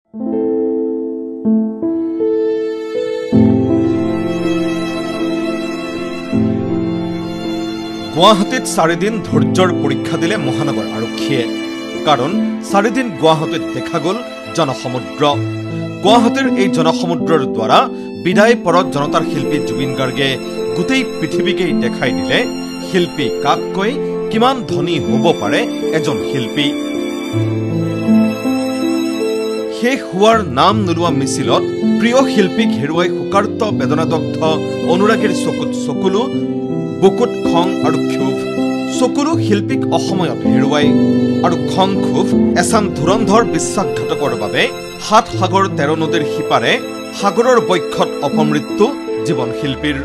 গুৱাহাটীত 4 দিন ধৈৰ্যৰ পৰীক্ষা দিলে মহানগৰ আৰক্ষীয়ে। কাৰণ 4 দিন গুৱাহাটীত দেখা গ'ল জনসমুদ্ৰ। গুৱাহাটীৰ এই জনসমুদ্ৰৰ দ্বাৰা বিদায় পৰত জনতাৰ শিল্পী জুবিন গাৰ্গে গোটেই পৃথিৱীকেই দেখাই দিলে শিল্পী কাককৈ, কিমান ধনী হ'ব পাৰে এজন শিল্পী। শেষ হোৱাৰ নাম নোলোৱা মিছিলত প্ৰিয় শিল্পীক হেৰুৱাই শোকাৰ্ত বেদনাদগ্ধ অনুৰাগীৰ চকুত চকুলো, বুকুত খং আৰু ক্ষোভ। চকুলো শিল্পীক অসময়ত হেৰুৱাই আৰু খং ক্ষোভ এচাম ধুৰন্ধৰ বিশ্বাসঘাতকৰ বাবে 7 সাগৰ 13 নদীৰ সিপাৰে সাগৰৰ বক্ষত অপমৃত্যু জীৱন শিল্পীৰ।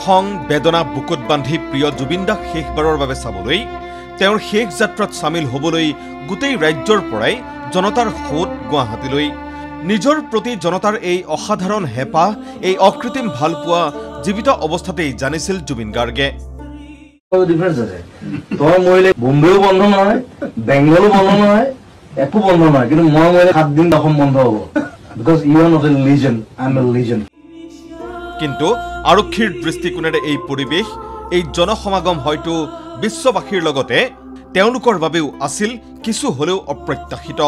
খং বেদনা বুকুত বান্ধি প্ৰিয় জুবিন দাক শেষবাৰৰ বাবে চাবলৈ, তেওঁৰ শেষ যাত্ৰাত চামিল হ'বলৈ গোটেই ৰাজ্যৰ পৰাই জনতাৰ সোঁত গুৱাহাটীলৈ। নিজৰ প্ৰতি জনতাৰ এই অসাধাৰণ হেঁপাহ, এই অকৃত্ৰিম ভালপোৱা জীৱিত অৱস্থাতেই জানিছিল জুবিন গাৰ্গে। বোম্বেও বন্ধ নহয়, বেংগলো বন্ধ নহয়, একো বন্ধ নহয়, কিন্তু মই 7 দিন অসম বন্ধ হ'ব। Because you are not a legend, I am a legend. কিন্তু আৰক্ষীৰ দৃষ্টিকোণেৰে এই পৰিৱেশ, এই জনসমাগম হয়তো বিশ্ববাসীৰ লগতে তেওঁলোকৰ বাবেও আছিল কিছু হ'লেও অপ্ৰত্যাশিত।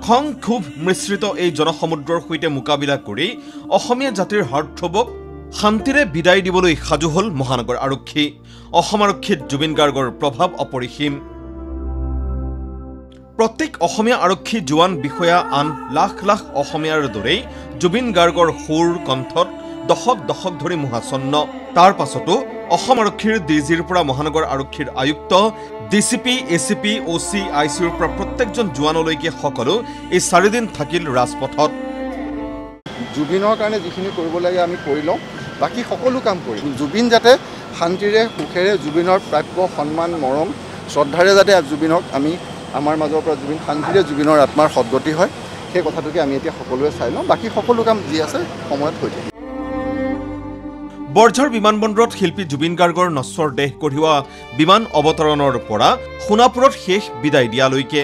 খং ক্ষোভ মিশ্ৰিত এই জনসমুদ্ৰৰ সৈতে মোকাবিলা কৰি অসমীয়া জাতিৰ হাৰ্টথ্ৰবক শান্তিৰে বিদায় দিবলৈ সাজু হ'ল মহানগৰ আৰক্ষী। অসম আৰক্ষীত জুবিন গাৰ্গৰ প্ৰভাৱ অপৰিসীম। প্ৰত্যেক অসমীয়া আৰক্ষী জোৱান বিষয়া আন লাখ লাখ অসমীয়াৰ দৰেই জুবিন গাৰ্গৰ সুৰ কণ্ঠত দশক দশক ধৰি মোহাচন্ন। তাৰ পাছতো অসম আৰক্ষীৰ ডিজিৰ পৰা মহানগৰ আৰক্ষীৰ আয়ুক্ত, ডিচিপি, এচিপি, OC, ICৰ পৰা প্ৰত্যেকজন জোৱানলৈকে সকলো এই 4 দিন থাকিল ৰাজপথত। জুবিনৰ কাৰণে যিখিনি কৰিব লাগে আমি কৰি লওঁ, বাকী সকলো কাম কৰিম। জুবিন যাতে শান্তিৰে সুখেৰে, জুবিনৰ প্ৰাপ্য সন্মান মৰম শ্ৰদ্ধাৰে যাতে জুবিনক আমি আমাৰ মাজৰ পৰা জুবিন শান্তিৰে জুবিনৰ আত্মাৰ সদ্গতি হয়, সেই কথাটোকে আমি এতিয়া সকলোৱে চাই লওঁ। বাকী সকলো কাম যি আছে সময়ত হৈ থাকে। বৰঝাৰ বিমানবন্দৰত শিল্পী জুবিন গাৰ্গৰ নশ্বৰ দেহ কঢ়িওৱা বিমান অৱতৰণৰ পৰা সোণাপুৰত শেষ বিদায় দিয়ালৈকে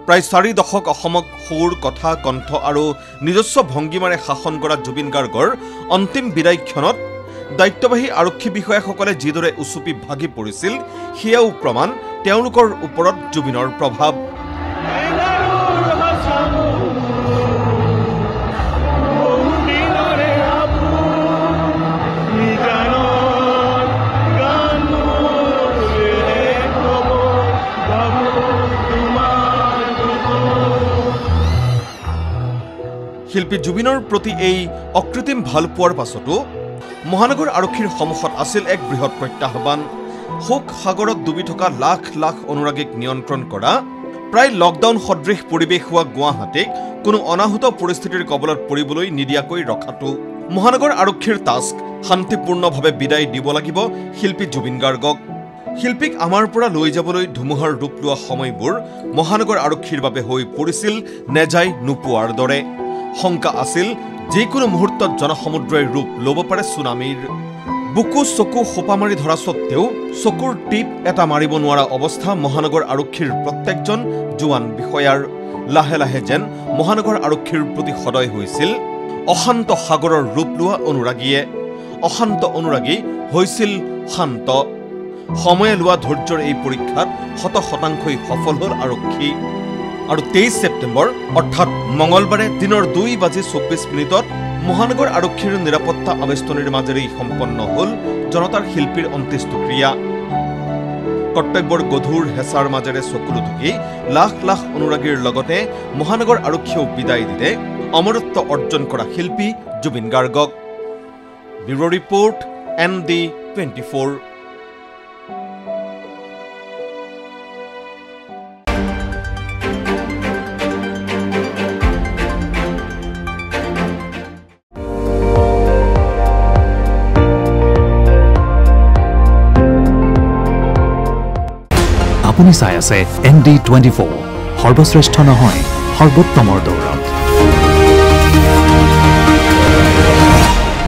প্ৰায় 4 দশক অসমক সুৰ, কথা, কণ্ঠ আৰু নিজস্ব ভংগীমাৰে শাসন কৰা জুবিন গাৰ্গৰ অন্তিম বিদায় ক্ষণত দায়িত্ববাহী আৰক্ষী বিষয়াসকলে যিদৰে উচুপি ভাগি পৰিছিল, সেয়াও প্ৰমাণ তেওঁলোকৰ ওপৰত জুবিনৰ প্ৰভাৱ। শিল্পী জুবিনৰ প্ৰতি এই অকৃত্ৰিম ভালপোৱাৰ পাছতো মহানগৰ আৰক্ষীৰ সন্মুখত আছিল এক বৃহৎ প্ৰত্যাহ্বান। শোক সাগৰত ডুবি থকা লাখ লাখ অনুৰাগীক নিয়ন্ত্ৰণ কৰা, প্ৰায় লকডাউন সদৃশ পৰিৱেশ হোৱা গুৱাহাটীক কোনো অনাহুত পৰিস্থিতিৰ কবলত পৰিবলৈ নিদিয়াকৈ ৰখাটো মহানগৰ আৰক্ষীৰ টাস্ক। শান্তিপূৰ্ণভাৱে বিদায় দিব লাগিব শিল্পী জুবিন গাৰ্গক। শিল্পীক আমাৰ পৰা লৈ যাবলৈ ধুমুহাৰ ৰূপ লোৱা সময়বোৰ মহানগৰ আৰক্ষীৰ বাবে হৈ পৰিছিল নেজাই নোপোৱাৰ দৰে। শংকা আছিল যিকোনো মুহূৰ্তত জনসমুদ্ৰই ৰূপ ল'ব পাৰে চুনামীৰ। বুকু চকু সোপা মাৰি ধৰা স্বত্তেও চকুৰ টিপ এটা মাৰিব নোৱাৰা অৱস্থা মহানগৰ আৰক্ষীৰ প্ৰত্যেকজন জোৱান বিষয়াৰ। লাহে লাহে যেন মহানগৰ আৰক্ষীৰ প্ৰতি সদয় হৈছিল অশান্ত সাগৰৰ ৰূপ লোৱা অনুৰাগীয়ে। অশান্ত অনুৰাগী হৈছিল শান্ত। সময়ে লোৱা ধৈৰ্যৰ এই পৰীক্ষাত 100% সফল হ'ল আৰক্ষী। আৰু 23 ছেপ্টেম্বৰ অৰ্থাৎ মঙলবাৰে দিনৰ 2:24 মহানগৰ আৰক্ষীৰ নিৰাপত্তা আবেষ্টনীৰ মাজেৰেই সম্পন্ন হ'ল জনতাৰ শিল্পীৰ অন্ত্যেষ্টিক্ৰিয়া। কৰ্তব্যৰ গধুৰ হেঁচাৰ মাজেৰে চকুলো ঢুকি লাখ লাখ অনুৰাগীৰ লগতে মহানগৰ আৰক্ষীয়েও বিদায় দিলে অমৰত্ব অৰ্জন কৰা শিল্পী জুবিন গাৰ্গক। Bureau' report, ND24। আপুনি চাই আছে ND24, সৰ্বশ্ৰেষ্ঠ নহয় সৰ্বোত্তমৰ দৌৰ।